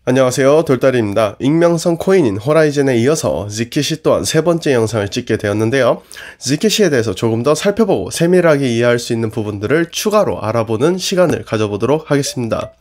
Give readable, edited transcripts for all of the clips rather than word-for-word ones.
안녕하세요, 돌다리입니다. 익명성 코인인 호라이즌에 이어서 지켓이 또한 세 번째 영상을 찍게 되었는데요. 지켓에 대해서 조금 더 살펴보고 세밀하게 이해할 수 있는 부분들을 추가로 알아보는 시간을 가져보도록 하겠습니다.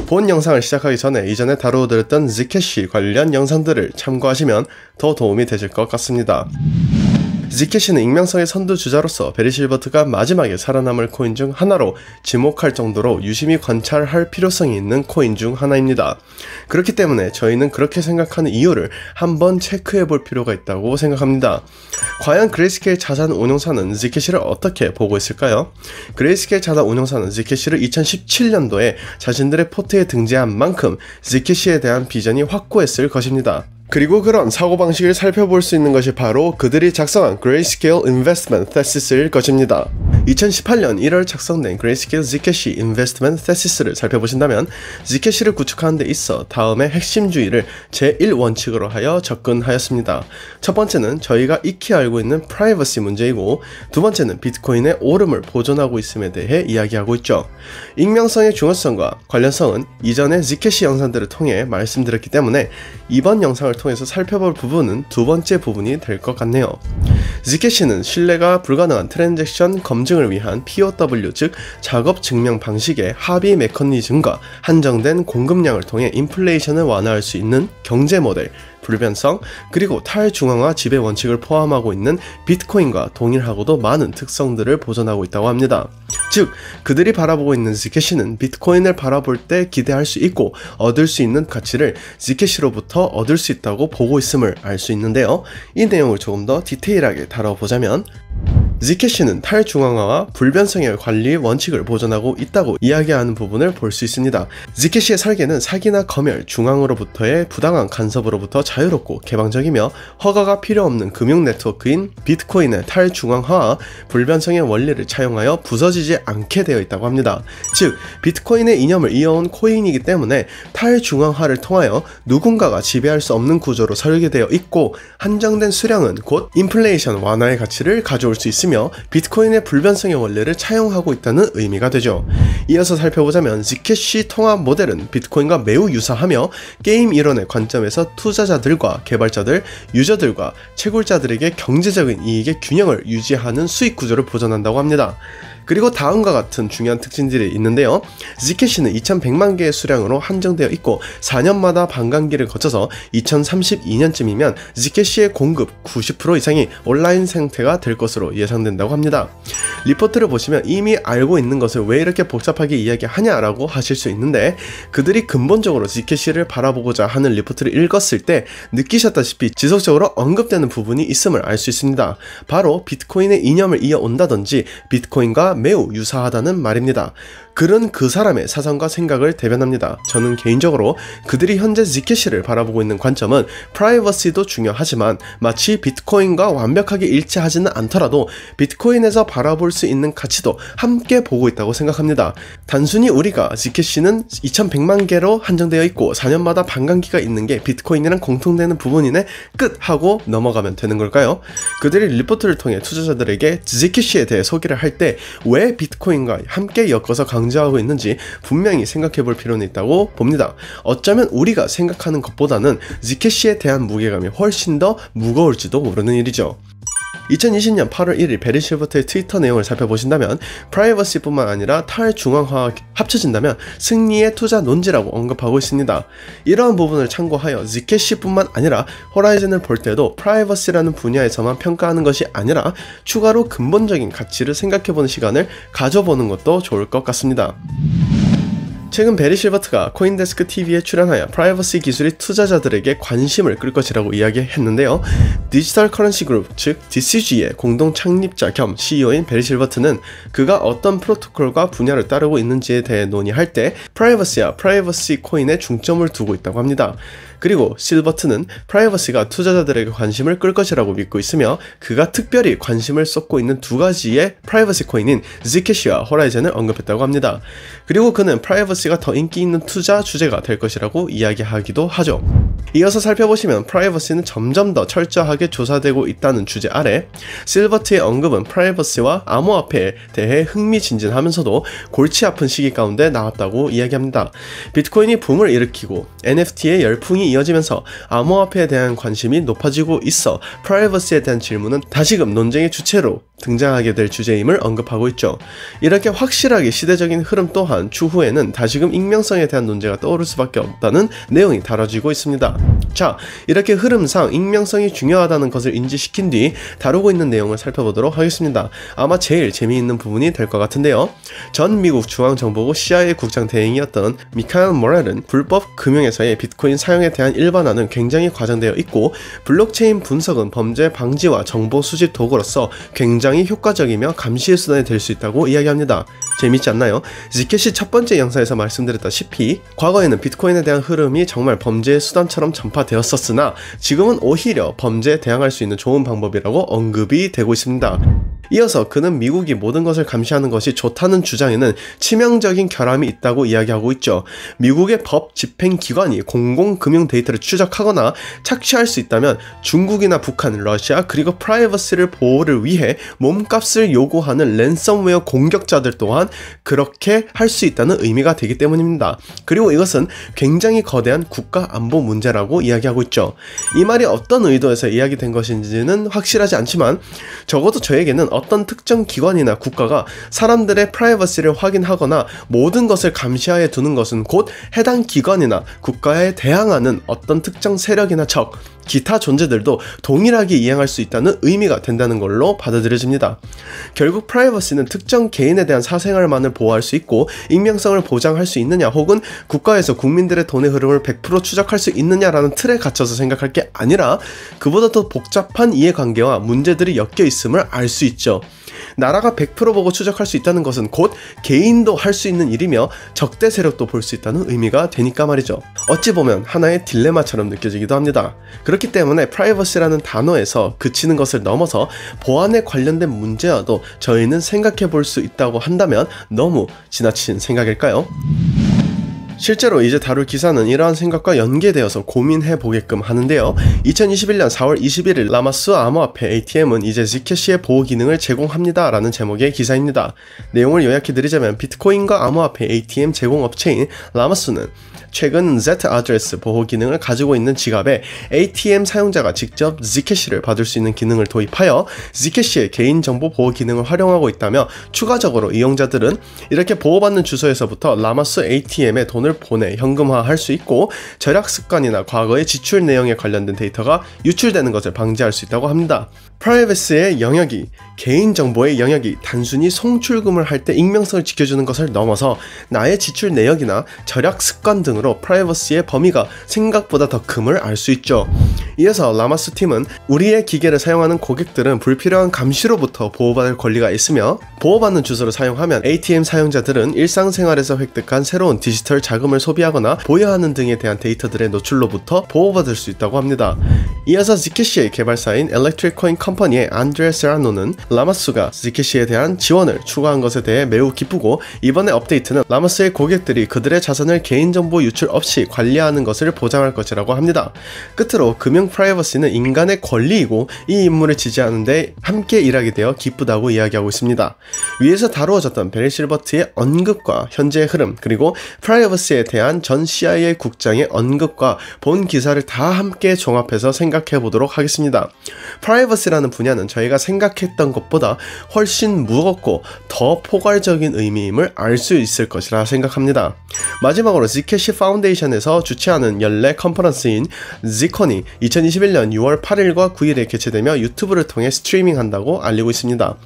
본 영상을 시작하기 전에 이전에 다루어드렸던 지켓이 관련 영상들을 참고하시면 더 도움이 되실 것 같습니다. 지켓이는 익명성의 선두주자로서 베리 실버트가 마지막에 살아남을 코인 중 하나로 지목할 정도로 유심히 관찰할 필요성이 있는 코인 중 하나입니다. 그렇기 때문에 저희는 그렇게 생각하는 이유를 한번 체크해 볼 필요가 있다고 생각합니다. 과연 그레이스케일 자산 운용사는 지켓이를 어떻게 보고 있을까요? 그레이스케일 자산 운용사는 지켓이를 2017년도에 자신들의 포트에 등재한 만큼 지켓이에 대한 비전이 확고했을 것입니다. 그리고 그런 사고방식을 살펴볼 수 있는 것이 바로 그들이 작성한 Grayscale Investment Thesis일 것입니다. 2018년 1월 작성된 Grayscale Zcash Investment Thesis를 살펴보신다면 Zcash를 구축하는 데 있어 다음의 핵심주의를 제1원칙으로 하여 접근하였습니다. 첫 번째는 저희가 익히 알고 있는 프라이버시 문제이고, 두 번째는 비트코인의 오름을 보존하고 있음에 대해 이야기하고 있죠. 익명성의 중요성과 관련성은 이전의 Zcash 영상들을 통해 말씀드렸기 때문에 이번 영상을 통해서 살펴볼 부분은 두 번째 부분이 될 것 같네요. Zcash는 신뢰가 불가능한 트랜잭션 검증을 위한 POW, 즉 작업 증명 방식의 합의 메커니즘과 한정된 공급량을 통해 인플레이션을 완화할 수 있는 경제 모델, 불변성, 그리고 탈중앙화 지배 원칙을 포함하고 있는 비트코인과 동일하고도 많은 특성들을 보존하고 있다고 합니다. 즉, 그들이 바라보고 있는 Zcash는 비트코인을 바라볼 때 기대할 수 있고 얻을 수 있는 가치를 Zcash로부터 얻을 수 있다고 보고 있음을 알 수 있는데요. 이 내용을 조금 더 디테일하게 다뤄보자면, Zcash는 탈중앙화와 불변성의 관리 원칙을 보존하고 있다고 이야기하는 부분을 볼 수 있습니다. Zcash의 설계는 사기나 검열, 중앙으로부터의 부당한 간섭으로부터 자유롭고 개방적이며 허가가 필요 없는 금융 네트워크인 비트코인의 탈중앙화와 불변성의 원리를 차용하여 부서지지 않게 되어 있다고 합니다. 즉, 비트코인의 이념을 이어온 코인이기 때문에 탈중앙화를 통하여 누군가가 지배할 수 없는 구조로 설계되어 있고, 한정된 수량은 곧 인플레이션 완화의 가치를 가져올 수 있으며 비트코인의 불변성의 원리를 차용하고 있다는 의미가 되죠. 이어서 살펴보자면 Zcash 통합 모델은 비트코인과 매우 유사하며 게임 이론의 관점에서 투자자들과 개발자들, 유저들과 채굴자들에게 경제적인 이익의 균형을 유지하는 수익 구조를 보존한다고 합니다. 그리고 다음과 같은 중요한 특징들이 있는데요. Zcash는 2100만 개의 수량으로 한정되어 있고 4년마다 반감기를 거쳐서 2032년쯤이면 Zcash의 공급 90% 이상이 온라인 상태가 될 것으로 예상된다고 합니다. 리포트를 보시면 이미 알고 있는 것을 왜 이렇게 복잡하게 이야기하냐라고 하실 수 있는데, 그들이 근본적으로 Zcash를 바라보고자 하는 리포트를 읽었을 때 느끼셨다시피 지속적으로 언급되는 부분이 있음을 알 수 있습니다. 바로 비트코인의 이념을 이어온다든지 비트코인과 매우 유사하다는 말입니다. 글은 그 사람의 사상과 생각을 대변합니다. 저는 개인적으로 그들이 현재 Zcash를 바라보고 있는 관점은 프라이버시도 중요하지만 마치 비트코인과 완벽하게 일치하지는 않더라도 비트코인에서 바라볼 수 있는 가치도 함께 보고 있다고 생각합니다. 단순히 우리가 Zcash는 2100만 개로 한정되어 있고 4년마다 반감기가 있는 게 비트코인이랑 공통되는 부분이네 끝 하고 넘어가면 되는 걸까요? 그들이 리포트를 통해 투자자들에게 Zcash에 대해 소개를 할 때 왜 비트코인과 함께 엮어서 강조하고 있는지 분명히 생각해 볼 필요는 있다고 봅니다. 어쩌면 우리가 생각하는 것보다는 Zcash에 대한 무게감이 훨씬 더 무거울지도 모르는 일이죠. 2020년 8월 1일 베리 실버트의 트위터 내용을 살펴보신다면 프라이버시뿐만 아니라 탈중앙화가 합쳐진다면 승리의 투자 논지라고 언급하고 있습니다. 이러한 부분을 참고하여 Zcash뿐만 아니라 호라이즌을 볼 때도 프라이버시라는 분야에서만 평가하는 것이 아니라 추가로 근본적인 가치를 생각해보는 시간을 가져보는 것도 좋을 것 같습니다. 최근 베리 실버트가 코인데스크 TV에 출연하여 프라이버시 기술이 투자자들에게 관심을 끌 것이라고 이야기했는데요. 디지털 커런시 그룹, 즉 DCG의 공동 창립자 겸 CEO인 베리 실버트는 그가 어떤 프로토콜과 분야를 따르고 있는지에 대해 논의할 때 프라이버시와 프라이버시 코인에 중점을 두고 있다고 합니다. 그리고 실버트는 프라이버시가 투자자들에게 관심을 끌 것이라고 믿고 있으며 그가 특별히 관심을 쏟고 있는 두 가지의 프라이버시 코인인 Zcash와 호라이즌을 언급했다고 합니다. 그리고 그는 프라이버시가 더 인기 있는 투자 주제가 될 것이라고 이야기하기도 하죠. 이어서 살펴보시면 프라이버시는 점점 더 철저하게 조사되고 있다는 주제 아래 실버트의 언급은 프라이버시와 암호화폐에 대해 흥미진진하면서도 골치 아픈 시기 가운데 나왔다고 이야기합니다. 비트코인이 붐을 일으키고 NFT의 열풍이 이어지면서 암호화폐에 대한 관심이 높아지고 있어 프라이버시에 대한 질문은 다시금 논쟁의 주체로 등장하게 될 주제임을 언급하고 있죠. 이렇게 확실하게 시대적인 흐름 또한 추후에는 다시금 익명성에 대한 논제가 떠오를 수밖에 없다는 내용이 다뤄지고 있습니다. 자, 이렇게 흐름상 익명성이 중요하다는 것을 인지시킨 뒤 다루고 있는 내용을 살펴보도록 하겠습니다. 아마 제일 재미있는 부분이 될 것 같은데요. 전 미국 중앙정보국 CIA 국장 대행이었던 미카엘 모렐은 불법 금융에서의 비트코인 사용에 대한 일반화는 굉장히 과장되어 있고 블록체인 분석은 범죄 방지와 정보 수집 도구로서 굉장히 효과적이며 감시의 수단이 될 수 있다고 이야기합니다. 재밌지 않나요? Zcash 첫 번째 영상에서 말씀드렸다시피 과거에는 비트코인에 대한 흐름이 정말 범죄의 수단처럼 전파되었었으나 지금은 오히려 범죄에 대항할 수 있는 좋은 방법이라고 언급이 되고 있습니다. 이어서 그는 미국이 모든 것을 감시하는 것이 좋다는 주장에는 치명적인 결함이 있다고 이야기하고 있죠. 미국의 법 집행기관이 공공금융 데이터를 추적하거나 착취할 수 있다면 중국이나 북한, 러시아 그리고 프라이버시를 보호를 위해 몸값을 요구하는 랜섬웨어 공격자들 또한 그렇게 할 수 있다는 의미가 되기 때문입니다. 그리고 이것은 굉장히 거대한 국가 안보 문제라고 이야기하고 있죠. 이 말이 어떤 의도에서 이야기된 것인지는 확실하지 않지만 적어도 저에게는 어떤 특정 기관이나 국가가 사람들의 프라이버시를 확인하거나 모든 것을 감시하에 두는 것은 곧 해당 기관이나 국가에 대항하는 어떤 특정 세력이나 적, 기타 존재들도 동일하게 이행할 수 있다는 의미가 된다는 걸로 받아들여집니다. 결국 프라이버시는 특정 개인에 대한 사생활만을 보호할 수 있고 익명성을 보장할 수 있느냐 혹은 국가에서 국민들의 돈의 흐름을 100% 추적할 수 있느냐라는 틀에 갇혀서 생각할 게 아니라 그보다 더 복잡한 이해관계와 문제들이 엮여 있음을 알 수 있죠. 나라가 100% 보고 추적할 수 있다는 것은 곧 개인도 할 수 있는 일이며 적대 세력도 볼 수 있다는 의미가 되니까 말이죠. 어찌 보면 하나의 딜레마처럼 느껴지기도 합니다. 그렇기 때문에 프라이버시라는 단어에서 그치는 것을 넘어서 보안에 관련된 문제여도 저희는 생각해 볼 수 있다고 한다면 너무 지나친 생각일까요? 실제로 이제 다룰 기사는 이러한 생각과 연계되어서 고민해 보게끔 하는데요. 2021년 4월 21일 라마스 암호화폐 ATM은 이제 Zcash의 보호 기능을 제공합니다 라는 제목의 기사입니다. 내용을 요약해드리자면 비트코인과 암호화폐 ATM 제공업체인 라마스는 최근 Z 아드레스 보호 기능을 가지고 있는 지갑에 ATM 사용자가 직접 Zcash를 받을 수 있는 기능을 도입하여 Zcash의 개인정보 보호 기능을 활용하고 있다며 추가적으로 이용자들은 이렇게 보호받는 주소에서부터 라마스 ATM에 돈을 보내 현금화할 수 있고 절약 습관이나 과거의 지출 내용에 관련된 데이터가 유출되는 것을 방지할 수 있다고 합니다. 프라이버시의 영역이 개인정보의 영역이 단순히 송출금을 할 때 익명성을 지켜주는 것을 넘어서 나의 지출 내역이나 절약 습관 등으로 프라이버시의 범위가 생각보다 더 큼을 알 수 있죠. 이어서 라마스 팀은 우리의 기계를 사용하는 고객들은 불필요한 감시로부터 보호받을 권리가 있으며 보호받는 주소를 사용하면 ATM 사용자들은 일상생활에서 획득한 새로운 디지털 자금을 소비하거나 보유하는 등에 대한 데이터들의 노출로부터 보호받을 수 있다고 합니다. 이어서 Zcash의 개발사인 엘렉트릭 코인 컴퍼니의 안드레 세라노는 라마스가 Zcash에 대한 지원을 추가한 것에 대해 매우 기쁘고 이번에 업데이트는 라마스의 고객들이 그들의 자산을 개인정보 유출 없이 관리하는 것을 보장할 것이라고 합니다. 끝으로 금융 프라이버시는 인간의 권리이고 이 임무를 지지하는 데 함께 일하게 되어 기쁘다고 이야기하고 있습니다. 위에서 다루어졌던 베리 실버트의 언급과 현재의 흐름 그리고 프라이버시에 대한 전 CIA 국장의 언급과 본 기사를 다 함께 종합해서 생각해 보도록 하겠습니다. 프라이버시라는 분야는 저희가 생각했던 것보다 훨씬 무겁고 더 포괄적인 의미임을 알 수 있을 것이라 생각합니다. 마지막으로 Zcash 파운데이션에서 주최하는 연례 컨퍼런스인 Zcon이 2021년 6월 8일과 9일에 개최되며 유튜브를 통해 스트리밍한다고 알리고 있습니다.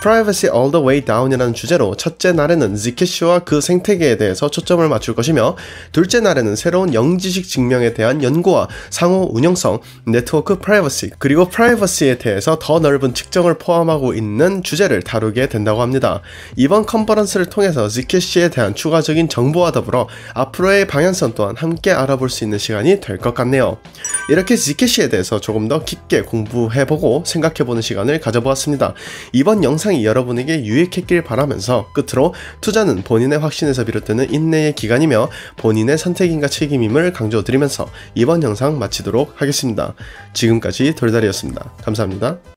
Privacy All the Way Down이라는 주제로 첫째 날에는 Zcash와 그 생태계에 대해서 초점을 맞출 것이며 둘째 날에는 새로운 영지식 증명에 대한 연구와 상호 운영성, 네트워크 프라이버시, 그리고 프라이버시에 대해서 더 넓은 측정을 포함하고 있는 주제를 다루게 된다고 합니다. 이번 컨퍼런스를 통해서 Zcash에 대한 추가적인 정보와 더불어 앞으로의 방향성 또한 함께 알아볼 수 있는 시간이 될 것 같네요. 이렇게 Zcash에 대해서 조금 더 깊게 공부해보고 생각해보는 시간을 가져보았습니다. 이번 영상이 여러분에게 유익했길 바라면서 끝으로 투자는 본인의 확신에서 비롯되는 인내의 기간이며 본인의 선택인과 책임임을 강조드리면서 이번 영상 마치도록 하겠습니다. 지금까지 돌다리였습니다. 감사합니다.